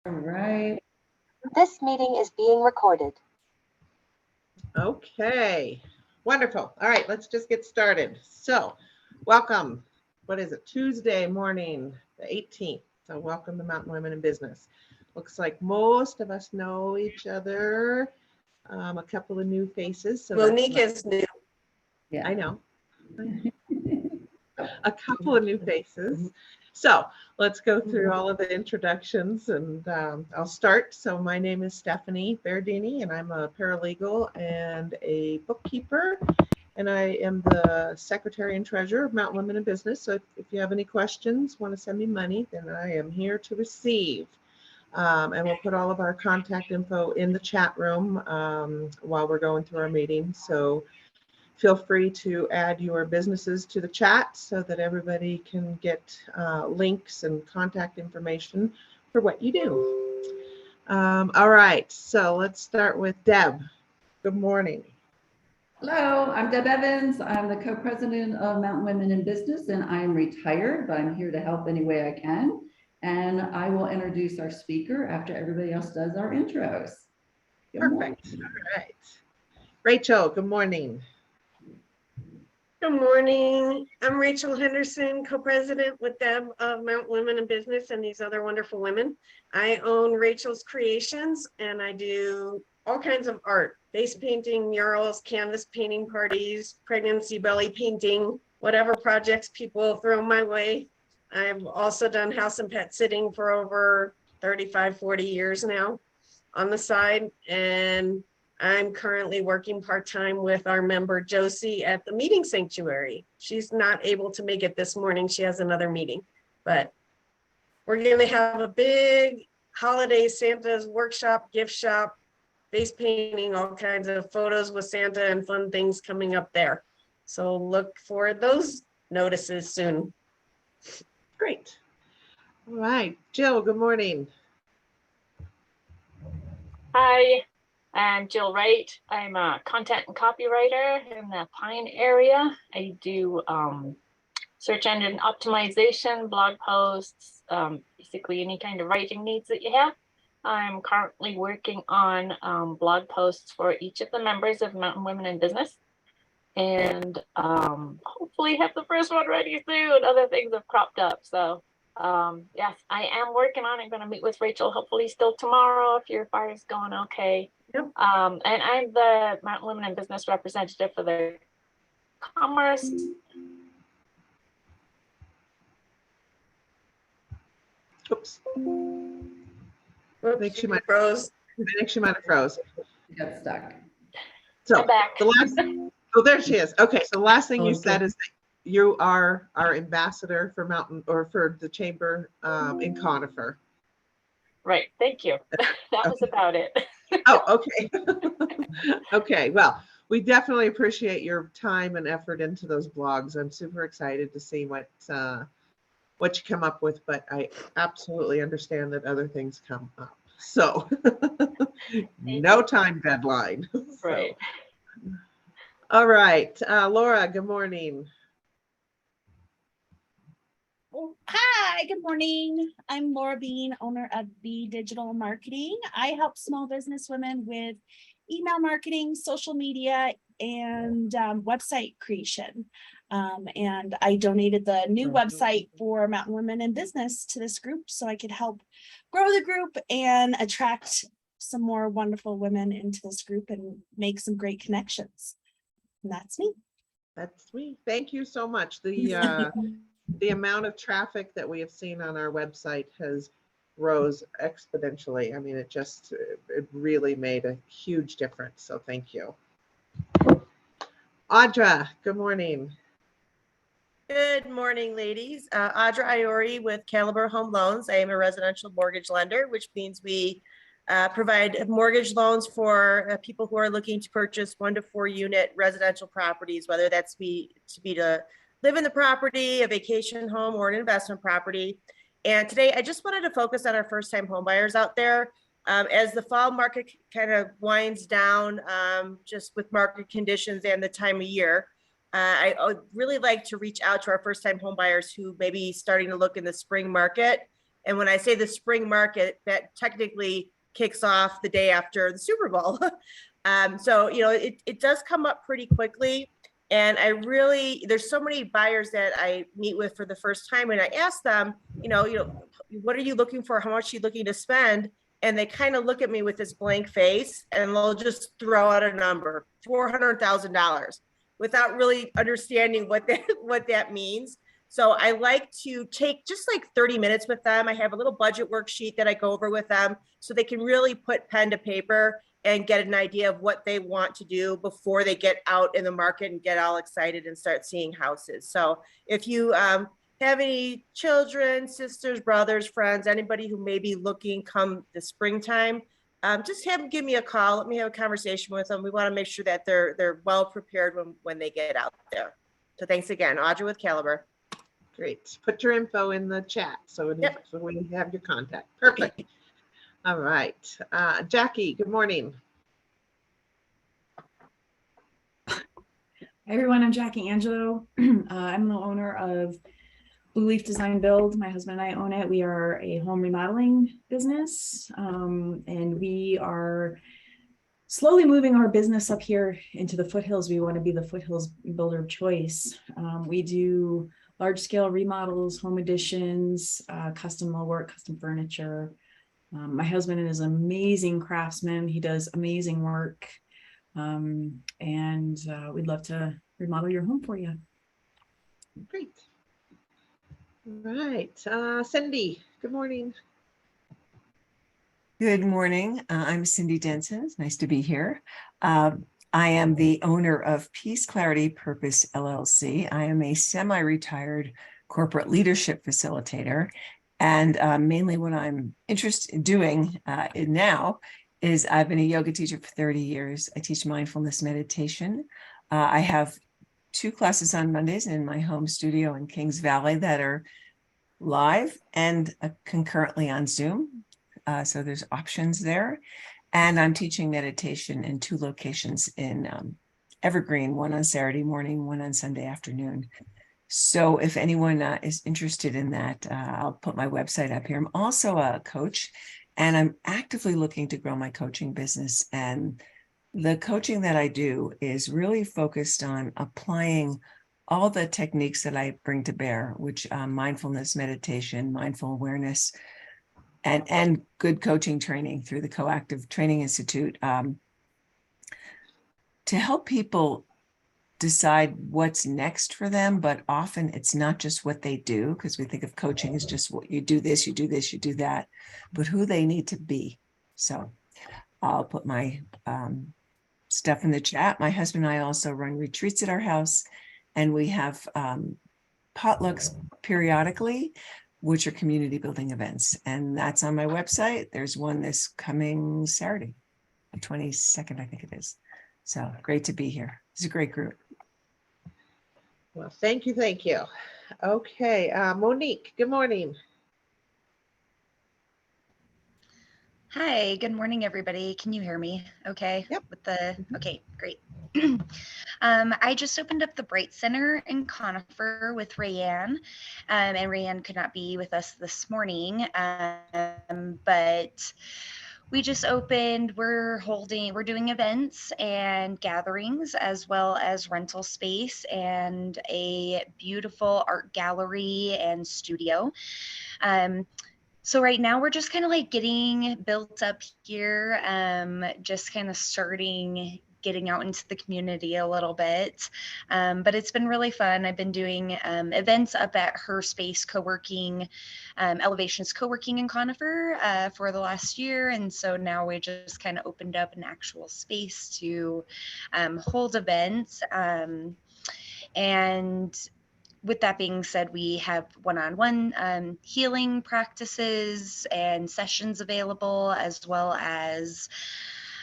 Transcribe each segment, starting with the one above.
All right. This meeting is being recorded. Okay, wonderful. All right, let's just get started. So, welcome. What is it? Tuesday morning, the 18th. So, welcome to Mountain Women in Business. Looks like most of us know each other. A couple of new faces. So Monique is new. Yeah. I know. A couple of new faces. So let's go through all of the introductions and I'll start. So my name is Stephanie Berdini and I'm a paralegal and a bookkeeper. And I am the secretary and treasurer of Mountain Women in Business. So if you have any questions, want to send me money, then I am here to receive. And we'll put all of our contact info in the chat room while we're going through our meeting. So feel free to add your businesses to the chat so that everybody can get links and contact information for what you do. All right, so let's start with Deb. Good morning. Hello, I'm Deb Evans. I'm the co-president of Mountain Women in Business, and I'm retired, but I'm here to help any way I can. And I will introduce our speaker after everybody else does our intros. Perfect. All right. Rachel, good morning. Good morning. I'm Rachel Henderson, co-president with Deb of Mountain Women in Business and these other wonderful women. I own Rachel's Creations and I do all kinds of art, face painting, murals, canvas painting parties, pregnancy belly painting, whatever projects people throw my way. I've also done house and pet sitting for over 35, 40 years now on the side. And I'm currently working part-time with our member Josie at the meeting sanctuary. She's not able to make it this morning. She has another meeting, but we're going to have a big holiday Santa's workshop, gift shop, face painting, all kinds of photos with Santa and fun things coming up there. So look for those notices soon. Great. All right, Jill, good morning. Hi, I'm Jill Wright. I'm a content and copywriter in the Pine area. I do search engine optimization, blog posts, basically any kind of writing needs that you have. I'm currently working on blog posts for each of the members of Mountain Women in Business. And hopefully have the first one ready soon. Other things have cropped up. So yes, I am working on it. I'm going to meet with Rachel hopefully still tomorrow if your fire's going okay. Yep. And I'm the Mountain Women in Business representative for the commerce. Oops. I think she might froze. have froze. Got stuck. So I'm back. the last, oh, there she is. Okay, so the last thing you Okay. said is that you are our ambassador for Mountain or for the chamber in Conifer. Right. Thank you. That was about it. Oh, okay. Okay. Well, we definitely appreciate your time and effort into those blogs. I'm super excited to see what you come up with, but I absolutely understand that other things come up. So no time deadline. Right. So. All right. Laura, good morning. Hi, good morning. I'm Laura Bean, owner of B Digital Marketing. I help small business women with email marketing, social media, and website creation. And I donated the new website for Mountain Women in Business to this group so I could help grow the group and attract some more wonderful women into this group and make some great connections. And that's me. That's sweet. Thank you so much. The amount of traffic that we have seen on our website has rose exponentially. I mean, it really made a huge difference. So thank you. Audra, good morning. Good morning, ladies. Audra Iori with Caliber Home Loans. I am a residential mortgage lender, which means we provide mortgage loans for people who are looking to purchase 1 to 4 unit residential properties, whether that's to live in the property, a vacation home, or an investment property. And today I just wanted to focus on our first time home buyers out there. As the fall market kind of winds down, just with market conditions and the time of year, I would really like to reach out to our first time home buyers who may be starting to look in the spring market And when I say the spring market, that technically kicks off the day after the Super Bowl. So, you know, it does come up pretty quickly. And there's so many buyers that I meet with for the first time, and I ask them, what are you looking for? How much are you looking to spend? And they kind of look at me with this blank face, and they'll just throw out a number, $400,000, without really understanding what that means. So I like to take just like 30 minutes with them. I have a little budget worksheet that I go over with them so they can really put pen to paper and get an idea of what they want to do before they get out in the market and get all excited and start seeing houses. So if you have any children, sisters, brothers, friends, anybody who may be looking come the springtime, just have them give me a call. Let me have a conversation with them. We want to make sure that they're well prepared when they get out there. So thanks again, Audra with Caliber. Great. Put your info in the chat so we have your contact. Perfect. All right. Jackie, good morning. Hi everyone, I'm Jackie Angelo. I'm the owner of Blue Leaf Design Build. My husband and I own it. We are a home remodeling business, and we are slowly moving our business up here into the foothills. We want to be the foothills builder of choice. We do large scale remodels, home additions, custom millwork, custom furniture. My husband is an amazing craftsman. He does amazing work. And we'd love to remodel your home for you. Great. All right. Cindy, good morning. Good morning. I'm Cindy Denson. It's nice to be here. I am the owner of Peace, Clarity, Purpose, LLC. I am a semi-retired corporate leadership facilitator. And mainly what I'm interested in doing now is I've been a yoga teacher for 30 years. I teach mindfulness meditation. I have 2 classes on Mondays in my home studio in Kings Valley that are live and concurrently on Zoom. So there's options there. And I'm teaching meditation in 2 locations in Evergreen, one on Saturday morning, one on Sunday afternoon. So if anyone is interested in that, I'll put my website up here. I'm also a coach, and I'm actively looking to grow my coaching business. And the coaching that I do is really focused on applying all the techniques that I bring to bear, which mindfulness, meditation, mindful awareness, and good coaching training through the Coactive Training Institute, to help people decide what's next for them. But often it's not just what they do, because we think of coaching as just what you do this, you do this, you do that, but who they need to be. So I'll put my stuff in the chat. My husband and I also run retreats at our house, and we have potlucks periodically, which are community building events. And that's on my website. There's one this coming Saturday, the 22nd, I think it is. So great to be here. It's a great group. Well, thank you. Thank you. Okay. Monique, good morning. Hi, good morning, everybody. Can you hear me okay? Yep. Okay, great. I just opened up the Bright Center in Conifer with Rayanne, and Rayanne could not be with us this morning, but we just opened. We're doing events and gatherings, as well as rental space and a beautiful art gallery and studio. So right now we're just kind of like getting built up here, just kind of getting out into the community a little bit. But it's been really fun. I've been doing events up at her space co-working, Elevations Co-working in Conifer for the last year. And so now we just kind of opened up an actual space to hold events. And with that being said, we have one-on-one healing practices and sessions available, as well as,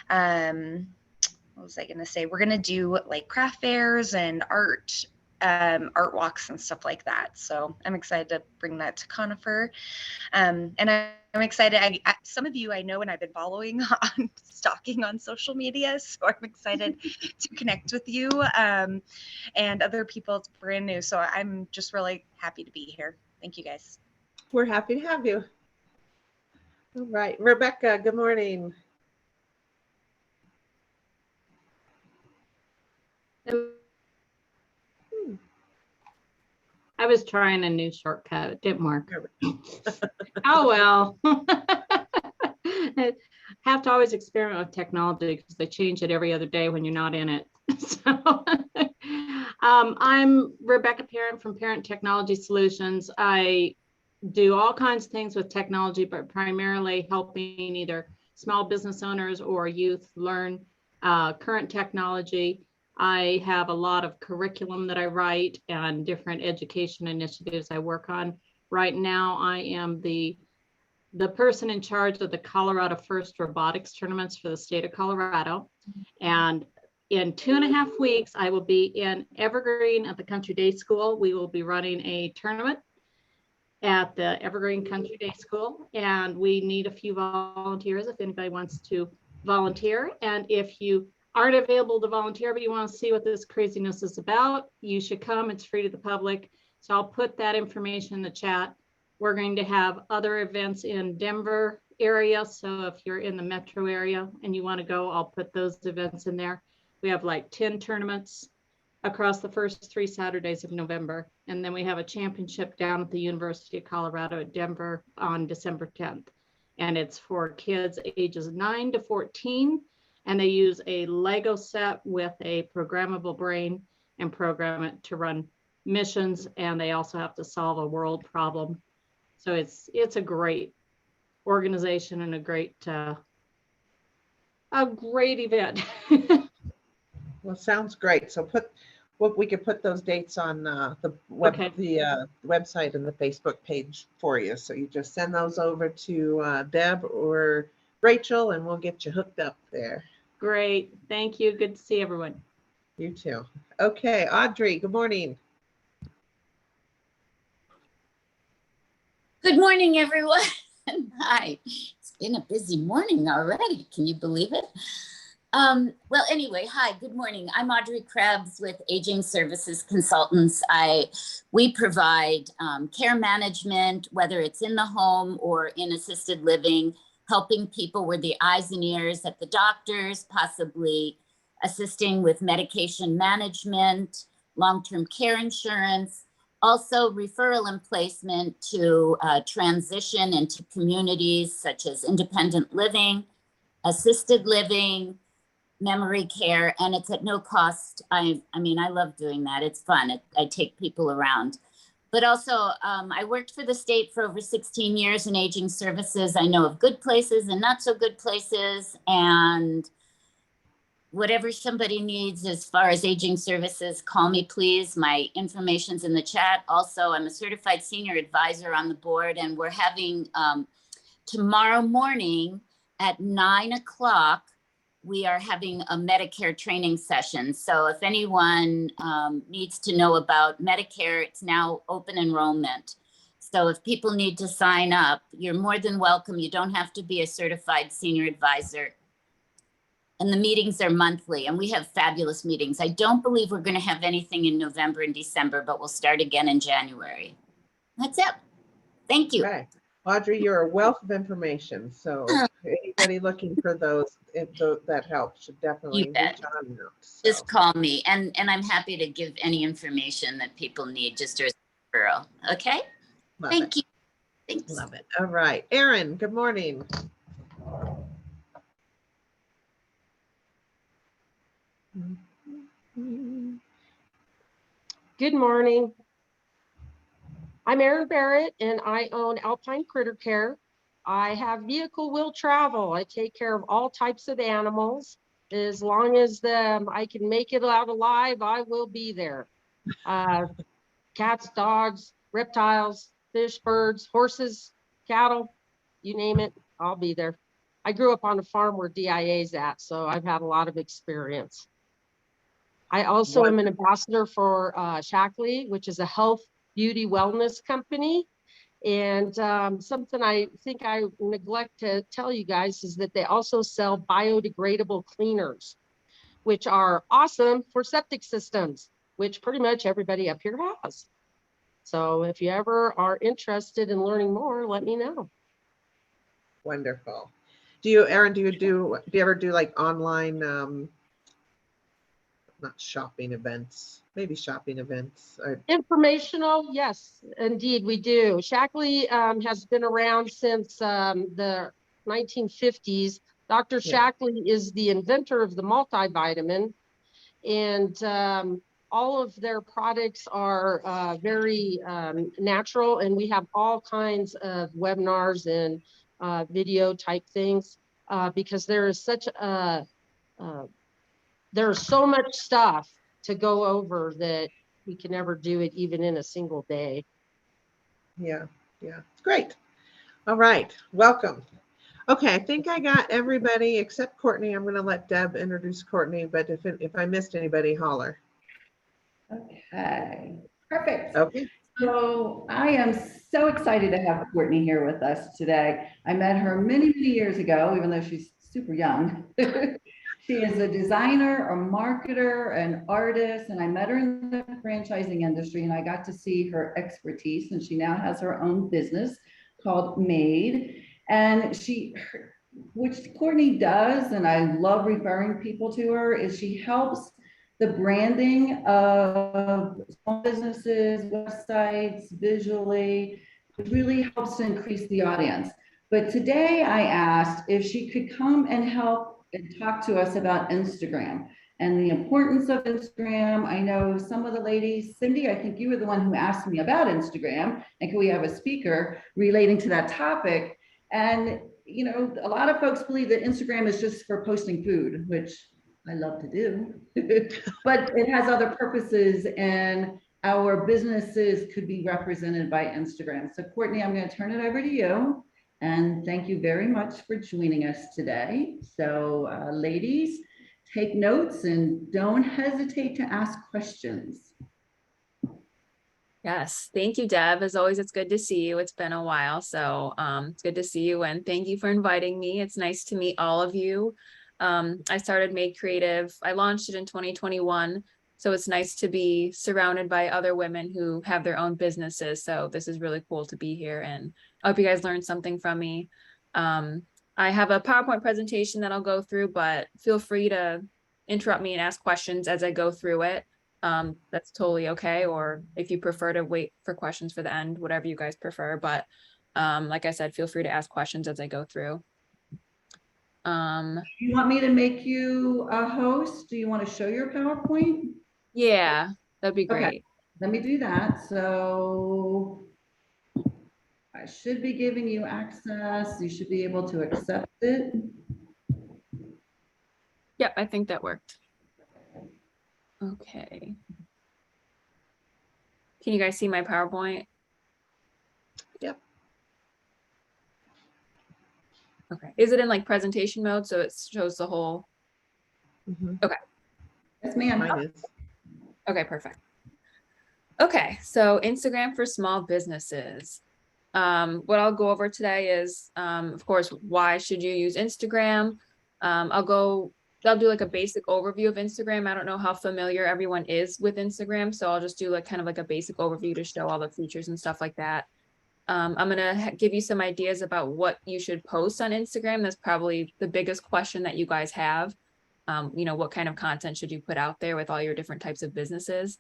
what was I going to say? We're going to do like craft fairs and art walks and stuff like that. So I'm excited to bring that to Conifer. And I'm excited. Some of you I know, and I've been following on stalking on social media. So I'm excited to connect with you, and other people. It's brand new. So I'm just really happy to be here. Thank you guys. We're happy to have you. All right, Rebecca, good morning. I was trying a new shortcut. It didn't work. Oh, well. I have to always experiment with technology because they change it every other day when you're not in it. So I'm Rebecca Parent from Parent Technology Solutions. I do all kinds of things with technology, but primarily helping either small business owners or youth learn current technology. I have a lot of curriculum that I write and different education initiatives I work on. Right now, I am the person in charge of the Colorado First Robotics tournaments for the state of Colorado. And in 2.5 weeks, I will be in Evergreen at the Country Day School. We will be running a tournament at the Evergreen Country Day School, and we need a few volunteers if anybody wants to volunteer. And if you aren't available to volunteer, but you want to see what this craziness is about, you should come. It's free to the public. So I'll put that information in the chat. We're going to have other events in Denver area. So if you're in the metro area and you want to go, I'll put those events in there. We have like 10 tournaments across the first 3 Saturdays of November. And then we have a championship down at the University of Colorado at Denver on December 10th. And it's for kids ages 9 to 14. And they use a Lego set with a programmable brain and program it to run missions. And they also have to solve a world problem. So it's a great organization and a great event. Well, sounds great. So we could put those dates on the website and the Facebook page for you. So you just send those over to Deb or Rachel, and we'll get you hooked up there. Great. Thank you. Good to see everyone. You too. Okay, Audrey, good morning. Good morning, everyone. Hi. It's been a busy morning already. Can you believe it? Well, anyway, hi, good morning. I'm Audrey Krebs with Aging Services Consultants. We provide care management, whether it's in the home or in assisted living, helping people with the eyes and ears at the doctors, possibly assisting with medication management, long-term care insurance, also referral and placement to transition into communities such as independent living, assisted living, memory care, and it's at no cost. I mean, I love doing that. It's fun. I take people around. But also, I worked for the state for over 16 years in aging services. I know of good places and not so good places. And whatever somebody needs as far as aging services, call me, please. My information's in the chat. Also, I'm a certified senior advisor on the board, and we're having tomorrow morning at 9 o'clock, we are having a Medicare training session. So if anyone needs to know about Medicare, it's now open enrollment. So if people need to sign up, you're more than welcome. You don't have to be a certified senior advisor. And the meetings are monthly, and we have fabulous meetings. I don't believe we're going to have anything in November and December, but we'll start again in January. That's it. Thank you. Okay. Audrey, you're a wealth of information. So anybody looking for those, that helps, should definitely reach on them. So. Just call me, and I'm happy to give any information that people need just as a referral. Okay? Thank you. Thanks. Love it. All right. Erin, good morning. Good morning. I'm Erin Barrett, and I own Alpine Critter Care. I have vehicle will travel. I take care of all types of animals. As long as I can make it out alive, I will be there. Cats, dogs, reptiles, fish, birds, horses, cattle, you name it, I'll be there. I grew up on a farm where DIA is at, so I've had a lot of experience. I also am an ambassador for Shackley, which is a health, beauty, wellness company. And something I think I neglect to tell you guys is that they also sell biodegradable cleaners, which are awesome for septic systems, which pretty much everybody up here has. So if you ever are interested in learning more, let me know. Wonderful. Do you, Erin, do you ever do like online, not shopping events, maybe shopping events? Or... Informational, yes, indeed, we do. Shaklee has been around since the 1950s. Dr. Yeah. Shaklee is the inventor of the multivitamin, and all of their products are very natural, and we have all kinds of webinars and video type things because there is such a there's so much stuff to go over that we can never do it even in a single day. Yeah, yeah, great. All right, welcome. Okay, I think I got everybody except Courtney. I'm going to let Deb introduce Courtney, but if I missed anybody, holler. Okay, perfect. Okay. So I am so excited to have Courtney here with us today. I met her many, many years ago, even though she's super young. She is a designer, a marketer, an artist, and I met her in the franchising industry, and I got to see her expertise, and she now has her own business called Made. And which Courtney does, and I love referring people to her, is she helps the branding of small businesses, websites, visually, which really helps to increase the audience. But today I asked if she could come and help and talk to us about Instagram and the importance of Instagram. I know some of the ladies, Cindy, I think you were the one who asked me about Instagram, and can we have a speaker relating to that topic? And, you know, a lot of folks believe that Instagram is just for posting food, which I love to do, but it has other purposes, and our businesses could be represented by Instagram. So Courtney, I'm going to turn it over to you. And thank you very much for joining us today. So ladies, take notes and don't hesitate to ask questions. Yes, thank you, Deb. As always, it's good to see you. It's been a while, so it's good to see you, and thank you for inviting me. It's nice to meet all of you. I started Made Creative. I launched it in 2021, so it's nice to be surrounded by other women who have their own businesses. So this is really cool to be here, and I hope you guys learned something from me. I have a PowerPoint presentation that I'll go through, but feel free to interrupt me and ask questions as I go through it. That's totally okay. Or if you prefer to wait for questions for the end, whatever you guys prefer. But like I said, feel free to ask questions as I go through. You want me to make you a host? Do you want to show your PowerPoint? Yeah, that'd be great. Okay, let me do that. So I should be giving you access. You should be able to accept it. Yep, I think that worked. Okay. Can you guys see my PowerPoint? Yep. Okay. Is it in like presentation mode so it shows the whole? Okay. Yes, ma'am. Okay, perfect. Okay, so Instagram for small businesses. What I'll go over today is, of course, why should you use Instagram? I'll do like a basic overview of Instagram. I don't know how familiar everyone is with Instagram, so I'll just do like kind of like a basic overview to show all the features and stuff like that. I'm gonna give you some ideas about what you should post on Instagram. That's probably the biggest question that you guys have. You know, what kind of content should you put out there with all your different types of businesses?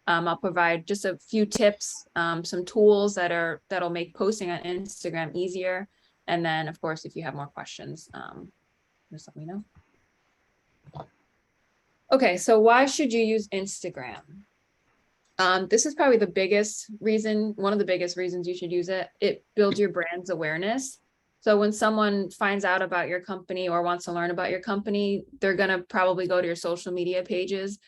I'll provide just a few tips, some tools that'll make posting on Instagram easier. And then, of course, if you have more questions, just let me know. Okay, so why should you use Instagram? This is probably the biggest reason, one of the biggest reasons you should use it. It builds your brand's awareness. So when someone finds out about your company or wants to learn about your company, they're going to probably go to your social media pages.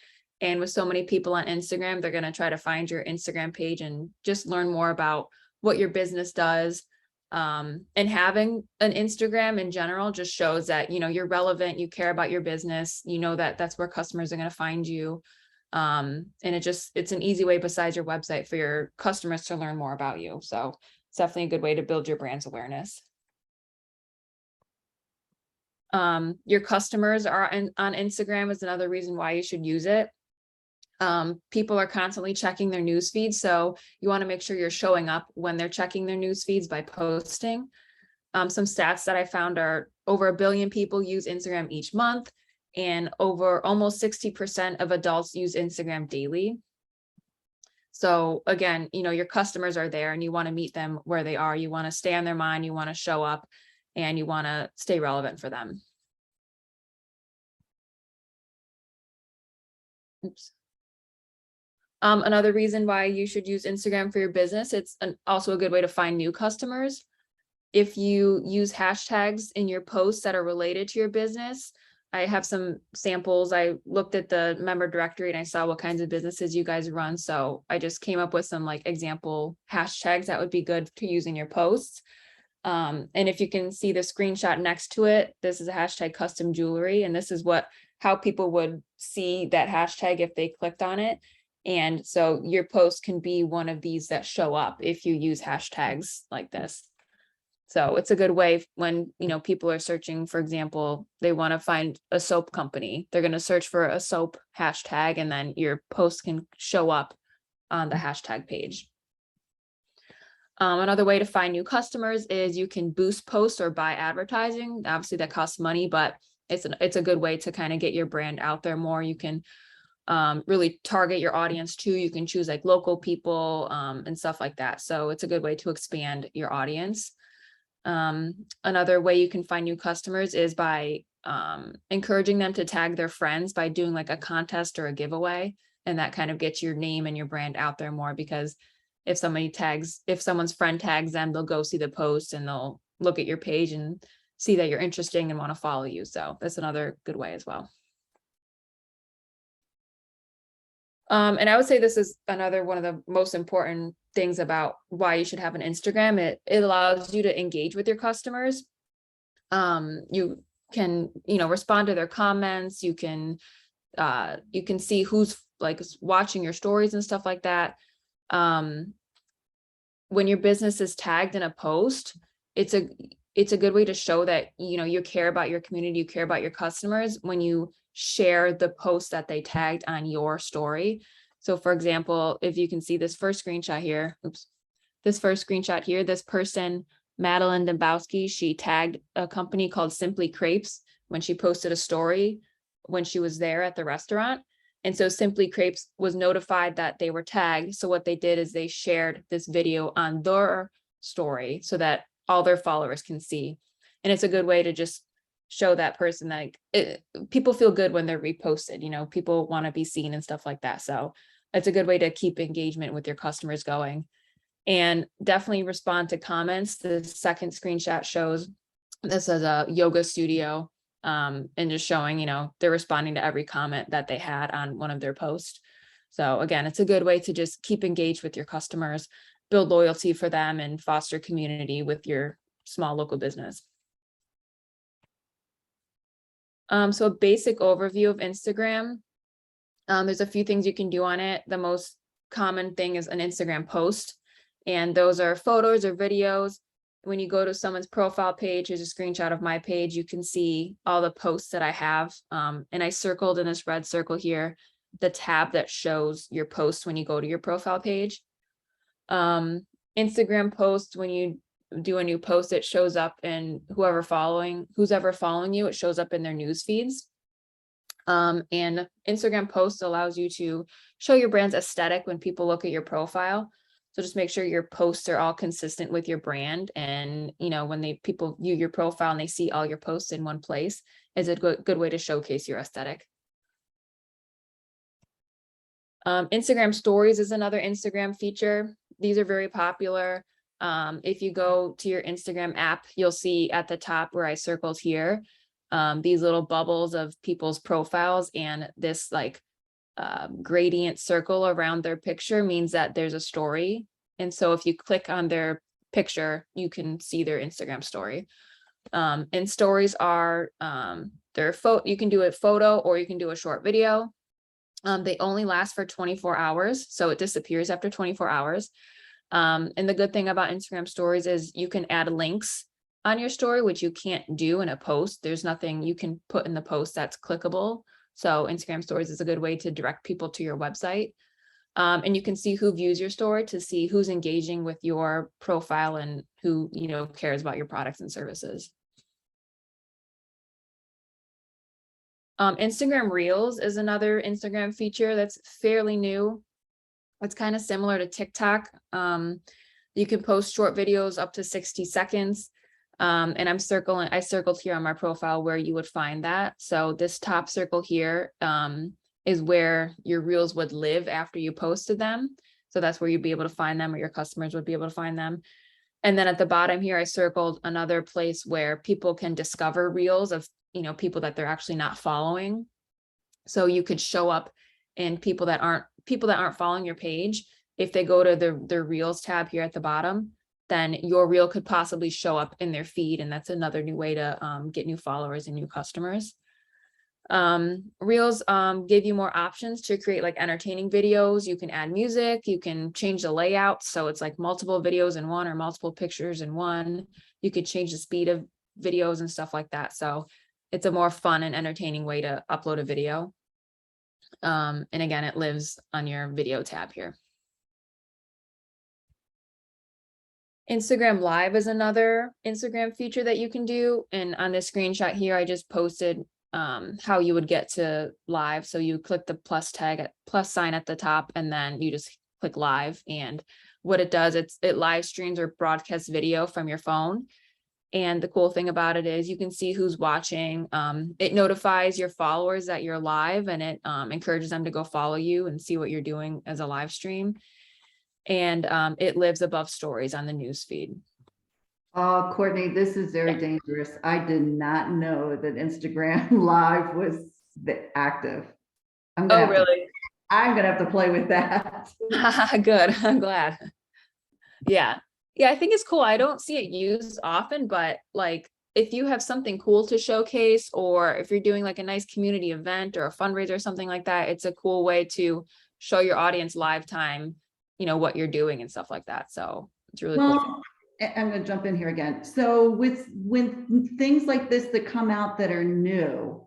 And with so many people on Instagram, they're going to try to find your Instagram page and just learn more about what your business does. And having an Instagram in general just shows that, you know, you're relevant, you care about your business, you know that that's where customers are going to find you. And it's an easy way besides your website for your customers to learn more about you. So it's definitely a good way to build your brand's awareness. Your customers are on Instagram is another reason why you should use it. People are constantly checking their news feeds, so you want to make sure you're showing up when they're checking their news feeds by posting. Some stats that I found are over 1 billion people use Instagram each month, and over almost 60% of adults use Instagram daily. So again, your customers are there and you want to meet them where they are. You want to stay on their mind, you want to show up, and you want to stay relevant for them. Oops. Another reason why you should use Instagram for your business, it's also a good way to find new customers. If you use hashtags in your posts that are related to your business, I have some samples. I looked at the member directory and I saw what kinds of businesses you guys run. So I just came up with some like example hashtags that would be good to use in your posts. And if you can see the screenshot next to it, this is a hashtag custom jewelry. And this is how people would see that hashtag if they clicked on it. And so your post can be one of these that show up if you use hashtags like this. So it's a good way when, people are searching, for example, they want to find a soap company, they're going to search for a soap hashtag, and then your post can show up on the hashtag page. Another way to find new customers is you can boost posts or buy advertising. Obviously that costs money, but it's a good way to kind of get your brand out there more. You can really target your audience too. You can choose like local people and stuff like that. So it's a good way to expand your audience. Another way you can find new customers is by encouraging them to tag their friends by doing like a contest or a giveaway. And that kind of gets your name and your brand out there more, because if someone's friend tags them, they'll go see the post and they'll look at your page and see that you're interesting and want to follow you. So that's another good way as well. And I would say this is another one of the most important things about why you should have an Instagram. It allows you to engage with your customers. You can, respond to their comments. You can see who's like watching your stories and stuff like that. When your business is tagged in a post, it's a good way to show that, you care about your community, you care about your customers when you share the post that they tagged on your story. So for example, if you can see this first screenshot here, this person, Madeline Dembowski, she tagged a company called Simply Crepes when she posted a story when she was there at the restaurant. And so Simply Crepes was notified that they were tagged. So what they did is they shared this video on their story so that all their followers can see. And it's a good way to just show that person like people feel good when they're reposted, people want to be seen and stuff like that. So it's a good way to keep engagement with your customers going. And definitely respond to comments. The second screenshot shows this is a yoga studio, and just showing, they're responding to every comment that they had on one of their posts. So again, it's a good way to just keep engaged with your customers, build loyalty for them, and foster community with your small local business. So a basic overview of Instagram. There's a few things you can do on it. The most common thing is an Instagram post, and those are photos or videos. When you go to someone's profile page, here's a screenshot of my page, you can see all the posts that I have. And I circled in this red circle here, the tab that shows your posts when you go to your profile page. Instagram posts, when you do a new post, it shows up in who's ever following you, it shows up in their news feeds. And Instagram posts allows you to show your brand's aesthetic when people look at your profile. So just make sure your posts are all consistent with your brand. And, when people view your profile and they see all your posts in one place, is a good way to showcase your aesthetic. Instagram stories is another Instagram feature. These are very popular. If you go to your Instagram app, you'll see at the top where I circled here, these little bubbles of people's profiles, and this gradient circle around their picture means that there's a story. And so if you click on their picture, you can see their Instagram story. And stories are you can do a photo or you can do a short video. They only last for 24 hours, so it disappears after 24 hours. And the good thing about Instagram stories is you can add links on your story, which you can't do in a post. There's nothing you can put in the post that's clickable. So Instagram stories is a good way to direct people to your website. And you can see who views your story to see who's engaging with your profile and who, cares about your products and services. Instagram Reels is another Instagram feature that's fairly new. It's kind of similar to TikTok. You can post short videos up to 60 seconds. And I circled here on my profile where you would find that. So this top circle here is where your Reels would live after you posted them. So that's where you'd be able to find them, or your customers would be able to find them. And then at the bottom here, I circled another place where people can discover Reels of, people that they're actually not following. So you could show up in people that aren't following your page. If they go to the Reels tab here at the bottom, then your Reel could possibly show up in their feed. And that's another new way to get new followers and new customers. Reels give you more options to create like entertaining videos. You can add music, you can change the layout. So it's like multiple videos in one or multiple pictures in one. You could change the speed of videos and stuff like that. So it's a more fun and entertaining way to upload a video. And again, it lives on your video tab here. Instagram Live is another Instagram feature that you can do. And on this screenshot here, I just posted how you would get to live. So you click the plus sign at the top, and then you just click live. And what it does, it live streams or broadcasts video from your phone. And the cool thing about it is you can see who's watching. It notifies your followers that you're live, and it encourages them to go follow you and see what you're doing as a live stream. And it lives above stories on the news feed. Oh, Courtney, this is very dangerous. I did not know that Instagram Live was active. I'm gonna have to play with that. Good. I'm glad. Yeah, I think it's cool. I don't see it used often, but like if you have something cool to showcase, or if you're doing like a nice community event or a fundraiser or something like that, it's a cool way to show your audience live time, what you're doing and stuff like that. So it's really cool. I'm going to jump in here again. So when things like this that come out that are new,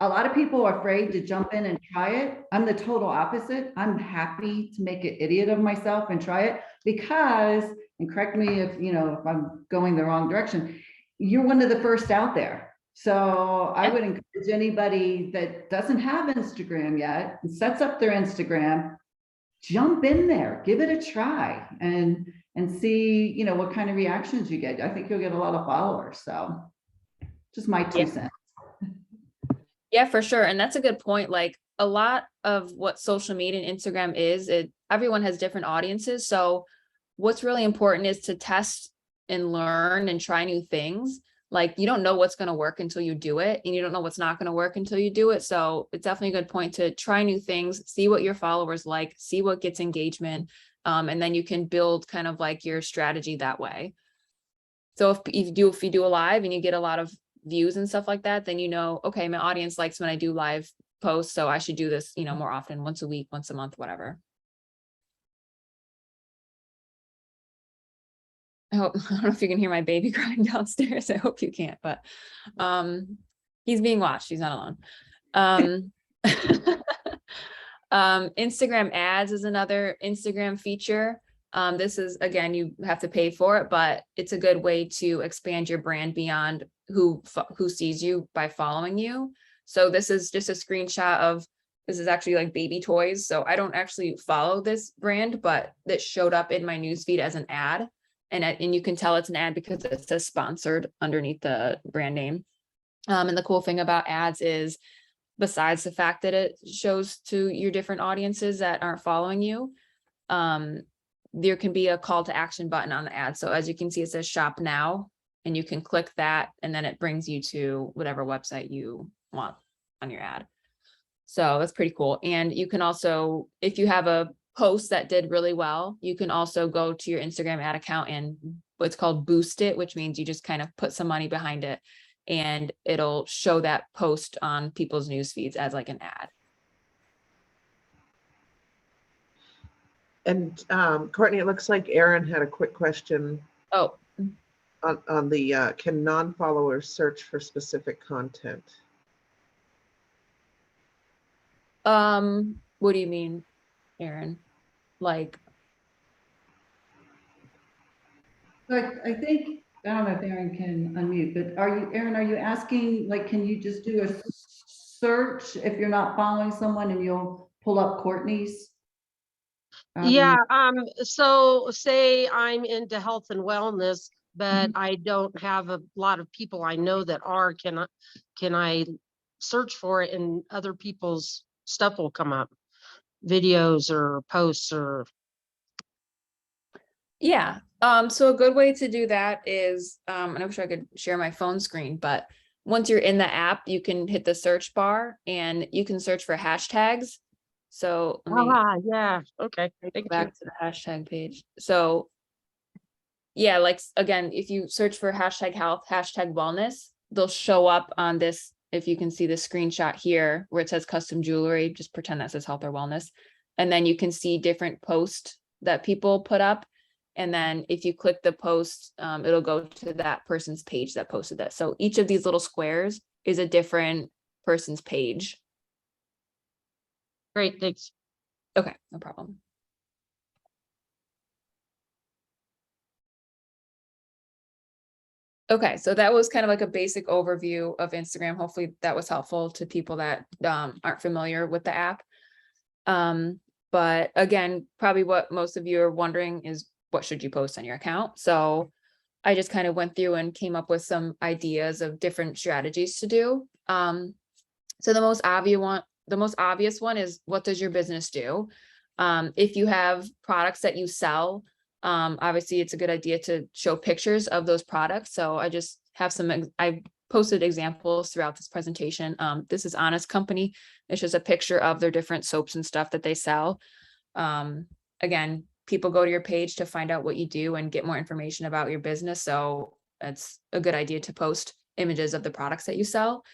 a lot of people are afraid to jump in and try it. I'm the total opposite. I'm happy to make an idiot of myself and try it because, and correct me if I'm going the wrong direction, you're one of the first out there. So I would encourage anybody that doesn't have Instagram yet and sets up their Instagram, jump in there, give it a try and see, what kind of reactions you get. I think you'll get a lot of followers. So just my 2 cents. Yeah, for sure. And that's a good point. Like a lot of what social media and Instagram is, everyone has different audiences. So what's really important is to test and learn and try new things. Like you don't know what's going to work until you do it, and you don't know what's not going to work until you do it. So it's definitely a good point to try new things, see what your followers like, see what gets engagement, and then you can build kind of like your strategy that way. So if you do a live and you get a lot of views and stuff like that, then okay, my audience likes when I do live posts, so I should do this, more often, once a week, once a month, whatever. I don't know if you can hear my baby crying downstairs. I hope you can't, but he's being watched. He's not alone. Instagram ads is another Instagram feature. This is, again, you have to pay for it, but it's a good way to expand your brand beyond who sees you by following you. So this is just a screenshot of, this is actually like baby toys. So I don't actually follow this brand, but that showed up in my newsfeed as an ad. And you can tell it's an ad because it says sponsored underneath the brand name. And the cool thing about ads is, besides the fact that it shows to your different audiences that aren't following you, there can be a call to action button on the ad. So as you can see, it says shop now, and you can click that, and then it brings you to whatever website you want on your ad. So that's pretty cool. And you can also, if you have a post that did really well, you can also go to your Instagram ad account and what's called boost it, which means you just kind of put some money behind it, and it'll show that post on people's news feeds as like an ad. And Courtney, it looks like Aaron had a quick question. Oh. On the can non-followers search for specific content? What do you mean? Aaron? Like, But I think, I don't know if Aaron can unmute, but Aaron, are you asking, like, can you just do a search if you're not following someone and you'll pull up Courtney's? Yeah, so say I'm into health and wellness, but Mm-hmm. I don't have a lot of people I know that are, can I search for it and other people's stuff will come up? Videos or posts or, yeah. So a good way to do that is, and I wish I could share my phone screen, but once you're in the app, you can hit the search bar and you can search for hashtags. So let me yeah, okay, go thank you. back to the hashtag page. So yeah, like again, if you search for hashtag health, hashtag wellness, they'll show up on this. If you can see the screenshot here where it says custom jewelry, just pretend that says health or wellness. And then you can see different posts that people put up. And then if you click the post, it'll go to that person's page that posted that. So each of these little squares is a different person's page. Great, thanks. Okay, no problem. Okay, so that was kind of like a basic overview of Instagram. Hopefully that was helpful to people that aren't familiar with the app. But again, probably what most of you are wondering is what should you post on your account? So I just kind of went through and came up with some ideas of different strategies to do. So the most obvious one is, what does your business do? If you have products that you sell, obviously it's a good idea to show pictures of those products. So I just have I posted examples throughout this presentation. This is Honest Company. It's just a picture of their different soaps and stuff that they sell. Again, people go to your page to find out what you do and get more information about your business. So it's a good idea to post images of the products that you sell.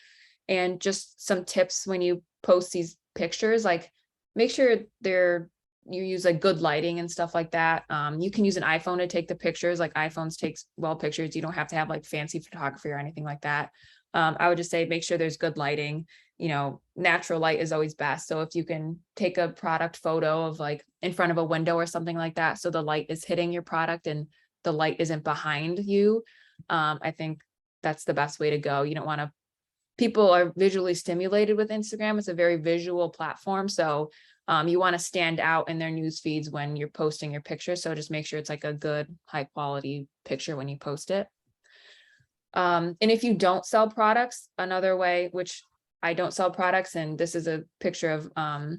And just some tips when you post these pictures, like make sure you use like good lighting and stuff like that. You can use an iPhone to take the pictures, like iPhones takes well pictures. You don't have to have like fancy photography or anything like that. I would just say make sure there's good lighting. You know, natural light is always best. So if you can take a product photo of like in front of a window or something like that, so the light is hitting your product and the light isn't behind you, I think that's the best way to go. You don't want to, people are visually stimulated with Instagram. It's a very visual platform. So you want to stand out in their news feeds when you're posting your picture. So just make sure it's like a good, high quality picture when you post it. And if you don't sell products, another way, which I don't sell products, and this is a picture of my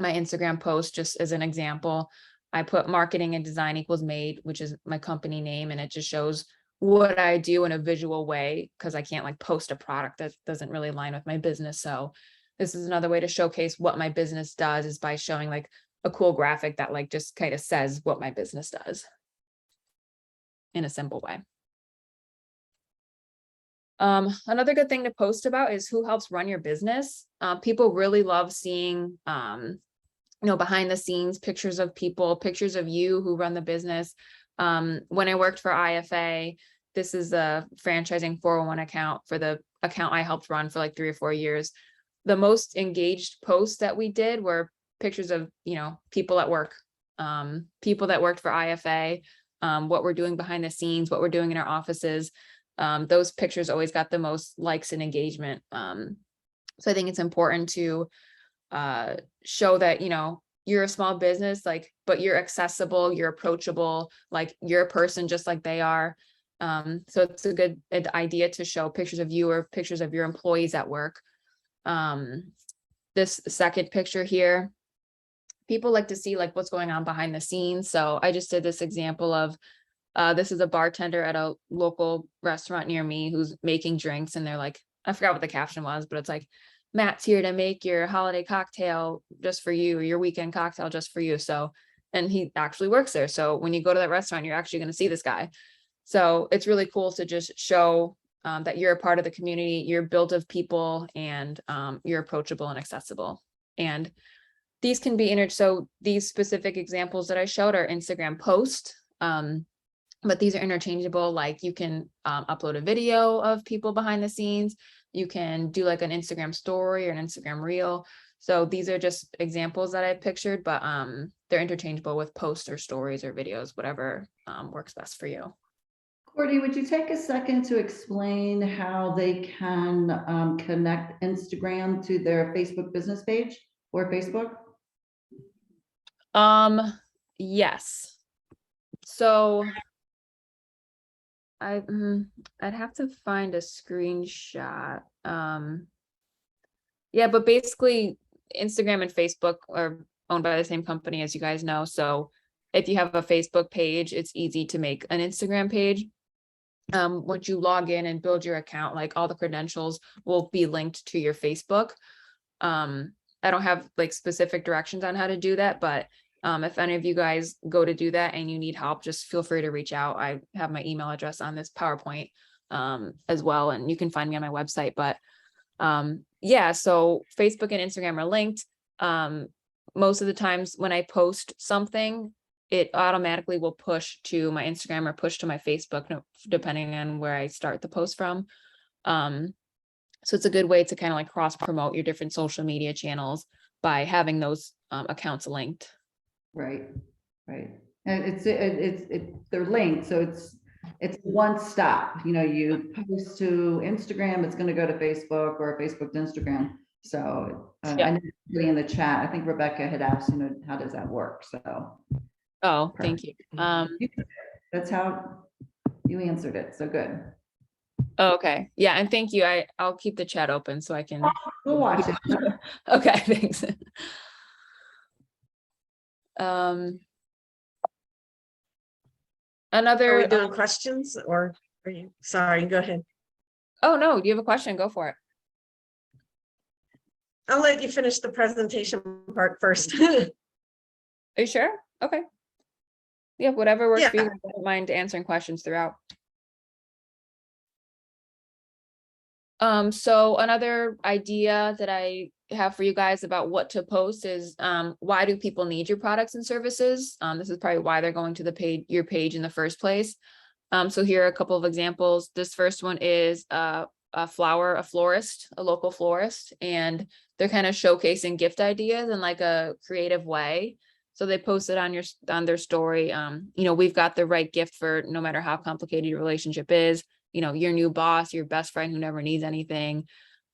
Instagram post, just as an example, I put marketing and design equals made, which is my company name. And it just shows what I do in a visual way, because I can't like post a product that doesn't really align with my business. So this is another way to showcase what my business does, is by showing like a cool graphic that like just kind of says what my business does in a simple way. Another good thing to post about is who helps run your business. People really love seeing, behind the scenes pictures of people, pictures of you who run the business. When I worked for IFA, this is a franchising 401 account for the account I helped run for like 3 or 4 years. The most engaged posts that we did were pictures of, people at work, people that worked for IFA, what we're doing behind the scenes, what we're doing in our offices. Those pictures always got the most likes and engagement. So I think it's important to show that, you're a small business, like, but you're accessible, you're approachable, like you're a person just like they are. So it's a good idea to show pictures of you or pictures of your employees at work. This second picture here, people like to see like what's going on behind the scenes. So I just did this example of, this is a bartender at a local restaurant near me who's making drinks, and they're like, I forgot what the caption was, but it's like, Matt's here to make your holiday cocktail just for you, or your weekend cocktail just for you. So, and he actually works there. So when you go to that restaurant, you're actually going to see this guy. So it's really cool to just show that you're a part of the community, you're built of people, and you're approachable and accessible. And these can be so these specific examples that I showed are Instagram posts. But these are interchangeable. Like you can upload a video of people behind the scenes. You can do like an Instagram story or an Instagram reel. So these are just examples that I pictured, but they're interchangeable with posts or stories or videos, whatever works best for you. Courtney, would you take a second to explain how they can connect Instagram to their Facebook business page or Facebook? Yes. So I'd have to find a screenshot. Yeah, but basically Instagram and Facebook are owned by the same company, as you guys know. So if you have a Facebook page, it's easy to make an Instagram page. Once you log in and build your account, like all the credentials will be linked to your Facebook. I don't have like specific directions on how to do that, but if any of you guys go to do that and you need help, just feel free to reach out. I have my email address on this PowerPoint as well, and you can find me on my website. But yeah, so Facebook and Instagram are linked. Most of the times when I post something, it automatically will push to my Instagram or push to my Facebook, depending on where I start the post from. So it's a good way to kind of like cross promote your different social media channels by having those accounts linked. Right, right. And they're linked, so it's one stop. You know, you post to Instagram, it's going to go to Facebook, or Facebook to Instagram. So I know somebody in the chat, I think Rebecca had asked, you know, how does that work? So. Oh, thank you. That's how you answered it. So good. Oh, okay. Yeah, and thank you. I'll keep the chat open so I can. We'll watch it. Okay, thanks. Are we Another. doing questions or are you, sorry, go ahead. Oh, no, do you have a question? Go for it. I'll let you finish the presentation part first. Are you sure? Okay. Yeah, whatever works for you. Yeah. I don't mind answering questions throughout. So another idea that I have for you guys about what to post is why do people need your products and services? This is probably why they're going to the page, your page in the first place. So here are a couple of examples. This first one is a florist, a local florist, and they're kind of showcasing gift ideas in like a creative way. So they posted on their story, you know, we've got the right gift for no matter how complicated your relationship is, you know, your new boss, your best friend who never needs anything.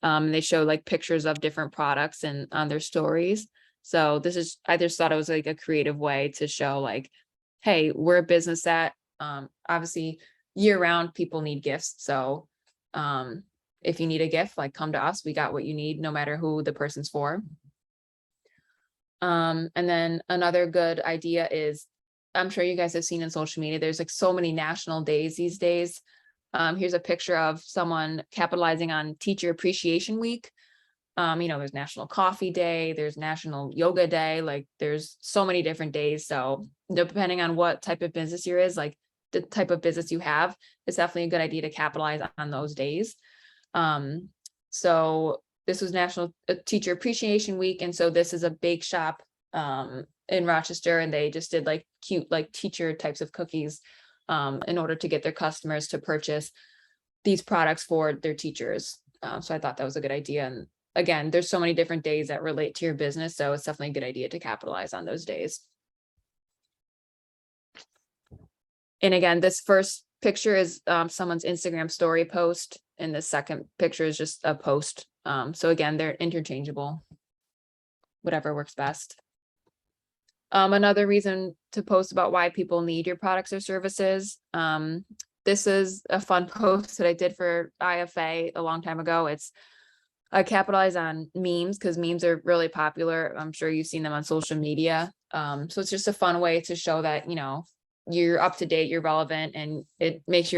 They show like pictures of different products and on their stories. So this is, I just thought it was like a creative way to show like, hey, we're a business that obviously year round people need gifts. So if you need a gift, like come to us, we got what you need, no matter who the person's for. And then another good idea is, I'm sure you guys have seen in social media, there's like so many national days these days. Here's a picture of someone capitalizing on Teacher Appreciation Week. You know, there's National Coffee Day, there's National Yoga Day, like there's so many different days. So depending on what type of business you're is, like the type of business you have, it's definitely a good idea to capitalize on those days. So this was National Teacher Appreciation Week. And so this is a bake shop in Rochester, and they just did like cute, like teacher types of cookies in order to get their customers to purchase these products for their teachers. So I thought that was a good idea. And again, there's so many different days that relate to your business. So it's definitely a good idea to capitalize on those days. And again, this first picture is someone's Instagram story post, and the second picture is just a post. So again, they're interchangeable, whatever works best. Another reason to post about why people need your products or services. This is a fun post that I did for IFA a long time ago. I capitalize on memes because memes are really popular. I'm sure you've seen them on social media. So it's just a fun way to show that, you know, you're up to date, you're relevant, and it gives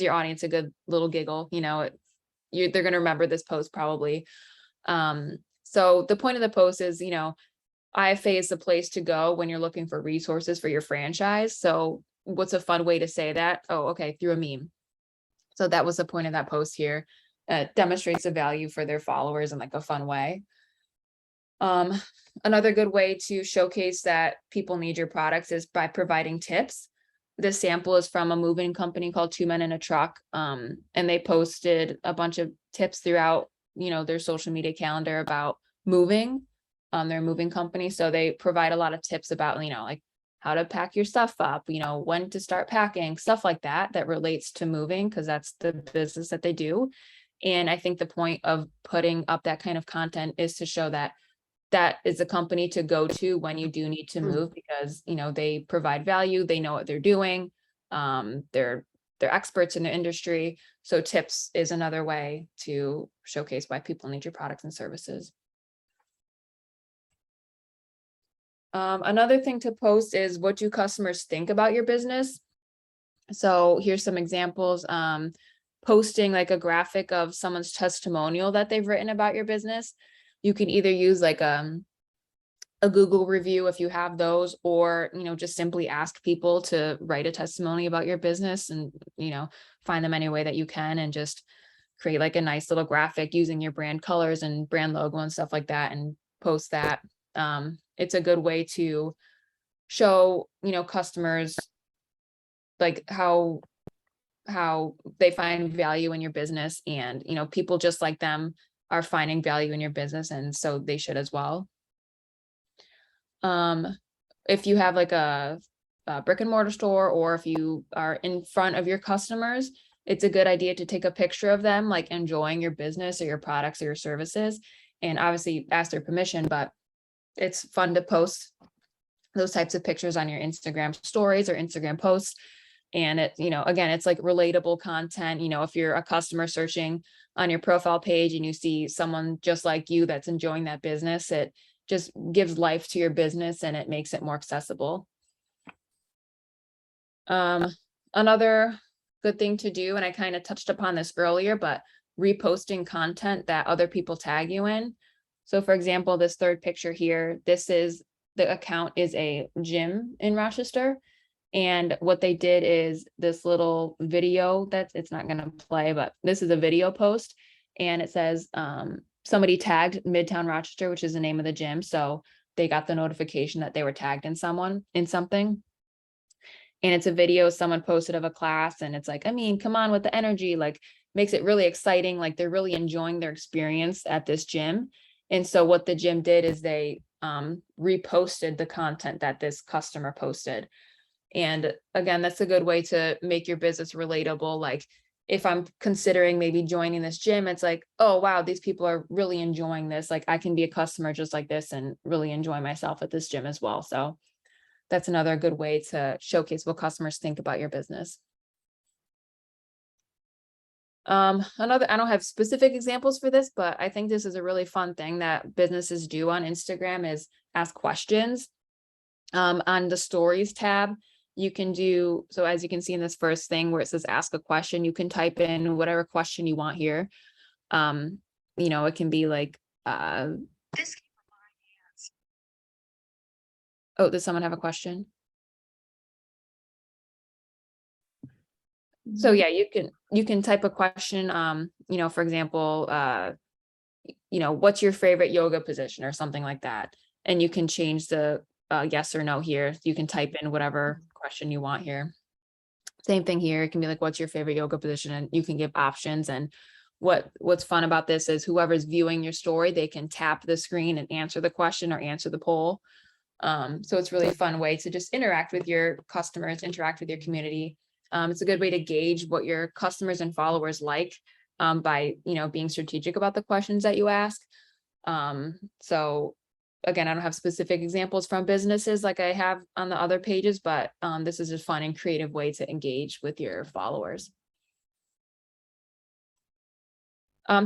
your audience a good little giggle. You know, they're going to remember this post probably. So the point of the post is, you know, IFA is the place to go when you're looking for resources for your franchise. So what's a fun way to say that? Oh, okay, through a meme. So that was the point of that post here. It demonstrates the value for their followers in like a fun way. Another good way to showcase that people need your products is by providing tips. This sample is from a moving company called Two Men in a Truck. And they posted a bunch of tips throughout, you know, their social media calendar about moving. They're a moving company, so they provide a lot of tips about, like how to pack your stuff up, when to start packing, stuff like that, that relates to moving, because that's the business that they do. And I think the point of putting up that kind of content is to show that that is a company to go to when you do need to move, because, they provide value, they know what they're doing. They're experts in the industry. So tips is another way to showcase why people need your products and services. Another thing to post is, what do customers think about your business? So here's some examples. Posting like a graphic of someone's testimonial that they've written about your business. You can either use like a Google review if you have those, or, just simply ask people to write a testimony about your business, and, find them any way that you can, and just create like a nice little graphic using your brand colors and brand logo and stuff like that, and post that. It's a good way to show, customers like how they find value in your business, and, people just like them are finding value in your business, and so they should as well. If you have like a brick and mortar store, or if you are in front of your customers, it's a good idea to take a picture of them like enjoying your business or your products or your services, and obviously ask their permission, but it's fun to post those types of pictures on your Instagram stories or Instagram posts. And it, again, it's like relatable content. If you're a customer searching on your profile page and you see someone just like you that's enjoying that business, it just gives life to your business and it makes it more accessible. Another good thing to do, and I kind of touched upon this earlier, but reposting content that other people tag you in. So for example, this third picture here, the account is a gym in Rochester. And what they did is this little video it's not going to play, but this is a video post, and it says somebody tagged Midtown Rochester, which is the name of the gym. So they got the notification that they were tagged in something. And it's a video someone posted of a class, and it's like, come on with the energy, like makes it really exciting. Like they're really enjoying their experience at this gym. And so what the gym did is they reposted the content that this customer posted. And again, that's a good way to make your business relatable. Like if I'm considering maybe joining this gym, it's like, oh, wow, these people are really enjoying this. Like I can be a customer just like this and really enjoy myself at this gym as well. So that's another good way to showcase what customers think about your business. I don't have specific examples for this, but I think this is a really fun thing that businesses do on Instagram is ask questions. On the stories tab, you can do, so as you can see in this first thing where it says ask a question, you can type in whatever question you want here. It can be like, oh, does someone have a question? So yeah, you can type a question, for example, what's your favorite yoga position or something like that. And you can change the yes or no here. You can type in whatever question you want here. Same thing here. It can be like, what's your favorite yoga position? And you can give options. And what's fun about this is whoever's viewing your story, they can tap the screen and answer the question or answer the poll. So it's really a fun way to just interact with your customers, interact with your community. It's a good way to gauge what your customers and followers like by, being strategic about the questions that you ask. So again, I don't have specific examples from businesses like I have on the other pages, but this is a fun and creative way to engage with your followers.